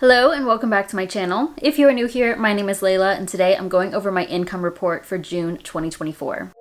Hello and welcome back to my channel. If you are new here, my name is Layla and today I'm going over my income report for June 2024.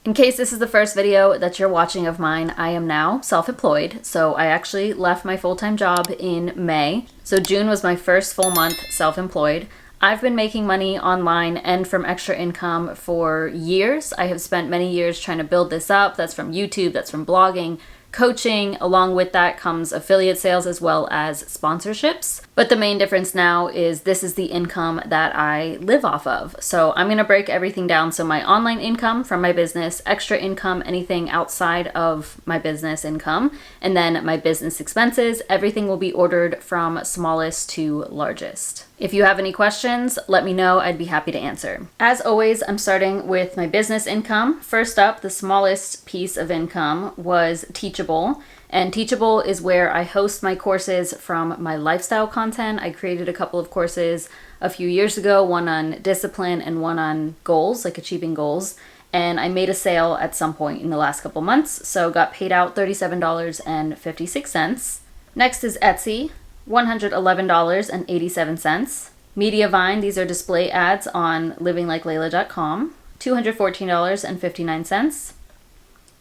In case this is the first video that you're watching of mine, I am now self-employed. So I actually left my full-time job in May. So June was my first full month self-employed. I've been making money online and from extra income for years. I have spent many years trying to build this up. That's from YouTube, that's from blogging, coaching. Along with that comes affiliate sales as well as sponsorships. But the main difference now is this is the income that I live off of. So I'm gonna break everything down. So my online income from my business, extra income, anything outside of my business income, and then my business expenses, everything will be ordered from smallest to largest. If you have any questions, let me know. I'd be happy to answer. As always, I'm starting with my business income. First up, the smallest piece of income was Teachable. And Teachable is where I host my courses from my lifestyle content. I created a couple of courses a few years ago, one on discipline and one on goals, like achieving goals. And I made a sale at some point in the last couple months, so got paid out $37.56. Next is Etsy, $111.87. Mediavine, these are display ads on livingLikeLayla.com, $214.59.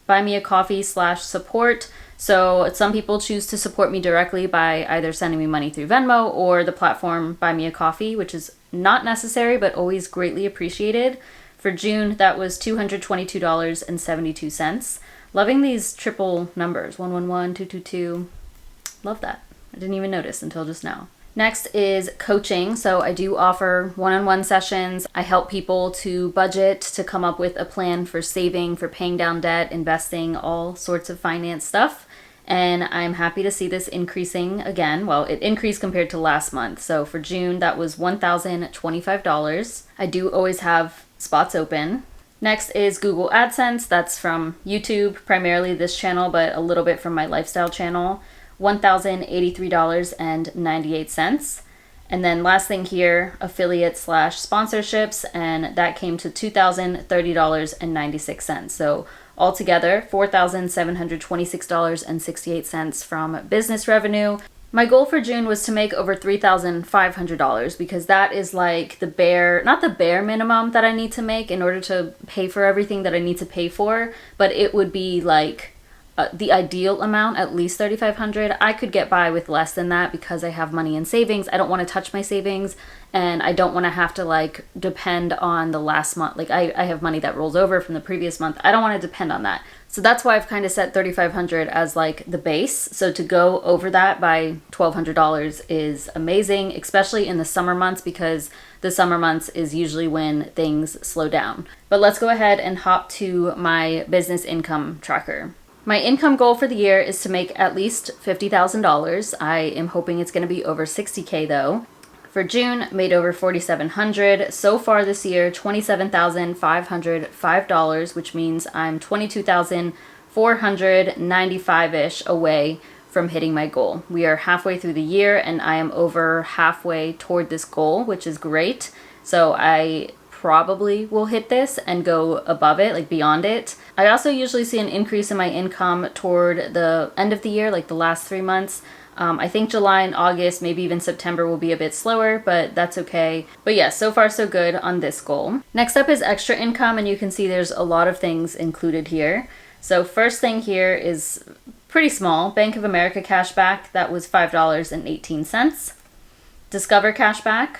Buy me a coffee/support. So some people choose to support me directly by either sending me money through Venmo or the platform Buy Me a Coffee, which is not necessary but always greatly appreciated. For June, that was $222.72. Loving these triple numbers, 111, 222. Love that. I didn't even notice until just now. Next is coaching. So I do offer one-on-one sessions. I help people to budget, to come up with a plan for saving, for paying down debt, investing, all sorts of finance stuff. And I'm happy to see this increasing again. Well, it increased compared to last month. So for June, that was $1,025. I do always have spots open. Next is Google AdSense. That's from YouTube, primarily this channel, but a little bit from my lifestyle channel. $1,083.98. And then last thing here, affiliate/sponsorships, and that came to $2,030.96. So altogether, $4,726.68 from business revenue. My goal for June was to make over $3,500 because that is like the bare, not the bare minimum that I need to make in order to pay for everything that I need to pay for, but it would be like the ideal amount, at least $3,500. I could get by with less than that because I have money in savings. I don't want to touch my savings and I don't want to have to like depend on the last month. Like I have money that rolls over from the previous month. I don't want to depend on that. So that's why I've kind of set $3,500 as like the base. So to go over that by $1,200 is amazing, especially in the summer months because the summer months is usually when things slow down. But let's go ahead and hop to my business income tracker. My income goal for the year is to make at least $50,000. I am hoping it's going to be over $60K though. For June, made over $4,700. So far this year, $27,505, which means I'm $22,495-ish away from hitting my goal. We are halfway through the year and I am over halfway toward this goal, which is great. So I probably will hit this and go above it, like beyond it. I also usually see an increase in my income toward the end of the year, like the last 3 months. I think July and August, maybe even September will be a bit slower, but that's okay. But yeah, so far so good on this goal. Next up is extra income, and you can see there's a lot of things included here. So first thing here is pretty small. Bank of America cashback, that was $5.18. Discover cashback,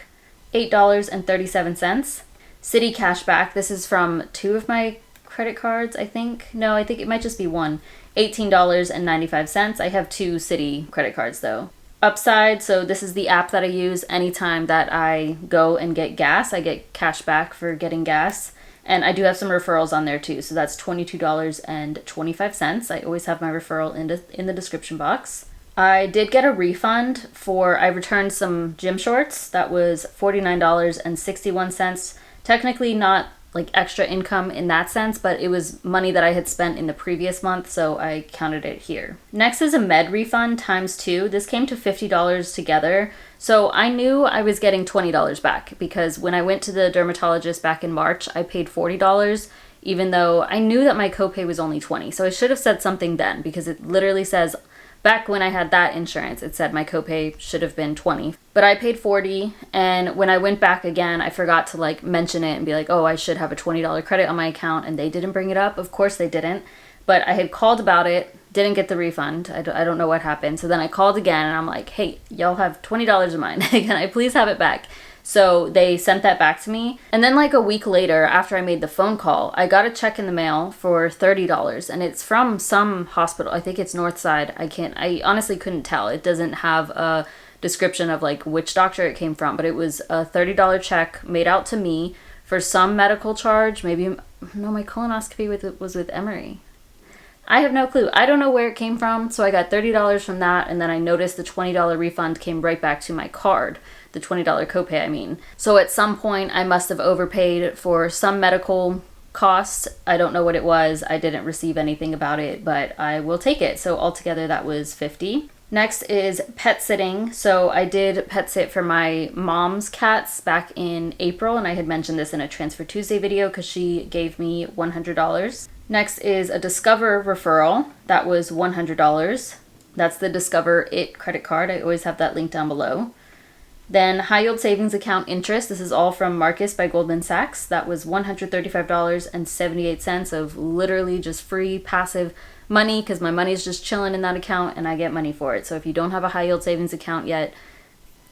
$8.37. Citi cashback, this is from 2 of my credit cards, I think. No, I think it might just be one. $18.95. I have 2 Citi credit cards though. Upside, so this is the app that I use anytime that I go and get gas. I get cash back for getting gas. And I do have some referrals on there too. So that's $22.25. I always have my referral in the description box. I did get a refund I returned some gym shorts. That was $49.61. Technically not like extra income in that sense, but it was money that I had spent in the previous month, so I counted it here. Next is a med refund times 2. This came to $50 together. So I knew I was getting $20 back because when I went to the dermatologist back in March, I paid $40, even though I knew that my copay was only $20. So I should have said something then because it literally says Back when I had that insurance, it said my copay should have been $20, but I paid $40. And when I went back again, I forgot to like mention it and be like, oh, I should have a $20 credit on my account, and they didn't bring it up. Of course they didn't, but I had called about it, didn't get the refund. I don't know what happened. So then I called again and I'm like, hey, y'all have $20 of mine. Can I please have it back? So they sent that back to me. And then like a week later, after I made the phone call, I got a check in the mail for $30, and it's from some hospital. I think it's Northside. I honestly couldn't tell. It doesn't have a description of like which doctor it came from, but it was a $30 check made out to me for some medical charge. Maybe, no, my colonoscopy was with Emory. I have no clue. I don't know where it came from. So I got $30 from that, and then I noticed the $20 refund came right back to my card. The $20 copay, I mean. So at some point, I must have overpaid for some medical costs. I don't know what it was. I didn't receive anything about it, but I will take it. So altogether, that was $50. Next is pet sitting. So I did pet sit for my mom's cats back in April, and I had mentioned this in a Transfer Tuesday video because she gave me $100. Next is a Discover referral. That was $100. That's the Discover It credit card. I always have that link down below. Then high yield savings account interest. This is all from Marcus by Goldman Sachs. That was $135.78 of literally just free passive money, because my money is just chilling in that account and I get money for it. So if you don't have a high yield savings account yet,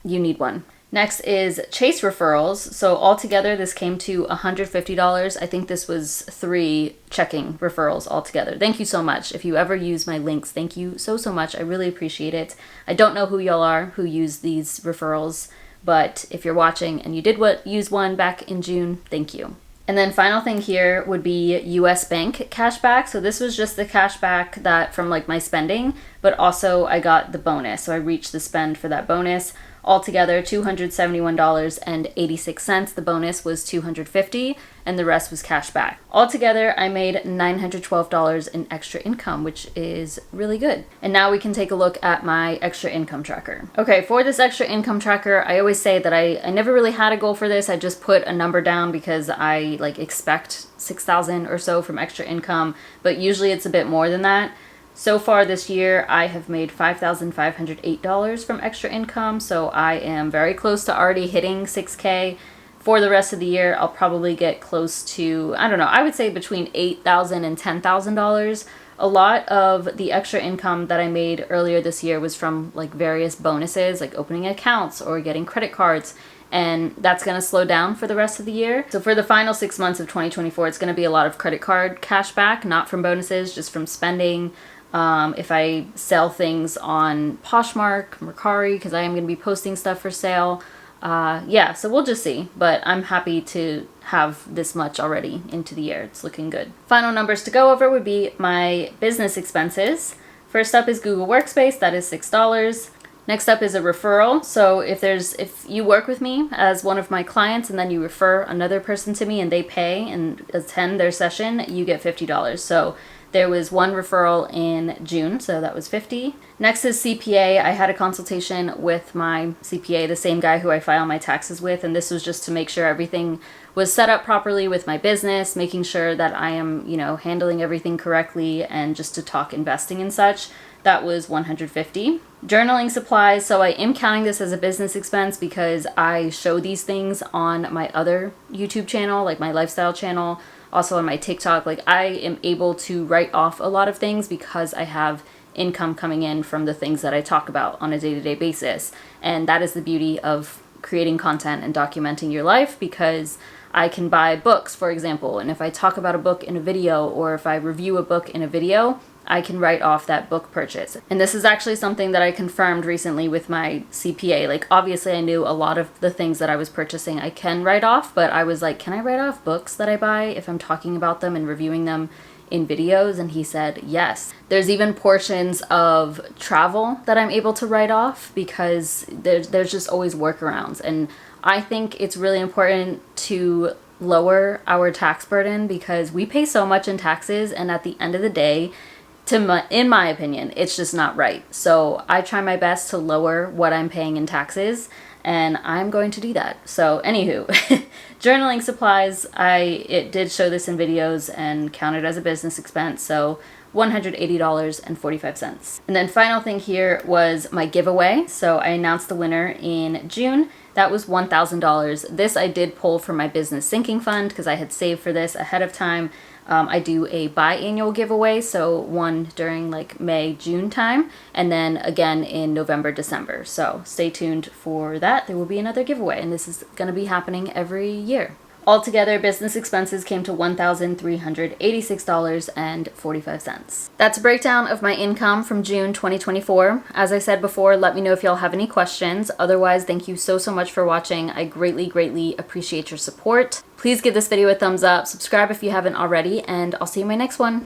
you need one. Next is Chase referrals. So altogether, this came to $150. I think this was 3 checking referrals altogether. Thank you so much. If you ever use my links, thank you so much. I really appreciate it. I don't know who y'all are who use these referrals, but if you're watching and you did use one back in June, thank you. And then final thing here would be US Bank cashback. So this was just the cashback that from like my spending, but also I got the bonus. So I reached the spend for that bonus. Altogether, $271.86. The bonus was $250, and the rest was cash back. Altogether, I made $912 in extra income, which is really good. And now we can take a look at my extra income tracker. Okay, for this extra income tracker, I always say that I never really had a goal for this. I just put a number down because I like expect 6,000 or so from extra income, but usually it's a bit more than that. So far this year, I have made $5,508 from extra income, so I am very close to already hitting 6K. For the rest of the year, I'll probably get close to, I don't know, I would say between $8,000 and $10,000. A lot of the extra income that I made earlier this year was from like various bonuses, like opening accounts or getting credit cards, and that's going to slow down for the rest of the year. So for the final 6 months of 2024, it's going to be a lot of credit card cash back, not from bonuses, just from spending. If I sell things on Poshmark, Mercari, because I am going to be posting stuff for sale. Yeah, so we'll just see. But I'm happy to have this much already into the year. It's looking good. Final numbers to go over would be my business expenses. First up is Google Workspace. That is $6. Next up is a referral. So if you work with me as one of my clients and then you refer another person to me and they pay and attend their session, you get $50. So there was one referral in June, so that was $50. Next is CPA. I had a consultation with my CPA, the same guy who I file my taxes with, and this was just to make sure everything was set up properly with my business, making sure that I am, handling everything correctly, and just to talk investing and such. That was $150. Journaling supplies. So I am counting this as a business expense because I show these things on my other YouTube channel, like my lifestyle channel. Also on my TikTok, like I am able to write off a lot of things because I have income coming in from the things that I talk about on a day-to-day basis. And that is the beauty of creating content and documenting your life, because I can buy books, for example, and if I talk about a book in a video or if I review a book in a video, I can write off that book purchase. And this is actually something that I confirmed recently with my CPA. Like, obviously I knew a lot of the things that I was purchasing I can write off, but I was like, can I write off books that I buy if I'm talking about them and reviewing them in videos? And he said yes. There's even portions of travel that I'm able to write off because there's just always workarounds. And I think it's really important to lower our tax burden because we pay so much in taxes, and at the end of the day, in my opinion, it's just not right. So I try my best to lower what I'm paying in taxes, and I'm going to do that. So anywho, journaling supplies, it did show this in videos and counted as a business expense. So $180.45. And then final thing here was my giveaway. So I announced the winner in June. That was $1,000. This I did pull from my business sinking fund because I had saved for this ahead of time. I do a biannual giveaway, so one during like May, June time, and then again in November, December. So stay tuned for that. There will be another giveaway, and this is going to be happening every year. Altogether, business expenses came to $1,386.45. That's a breakdown of my income from June 2024. As I said before, let me know if y'all have any questions. Otherwise, thank you so much for watching. I greatly, greatly appreciate your support. Please give this video a thumbs up, subscribe if you haven't already, and I'll see you in my next one.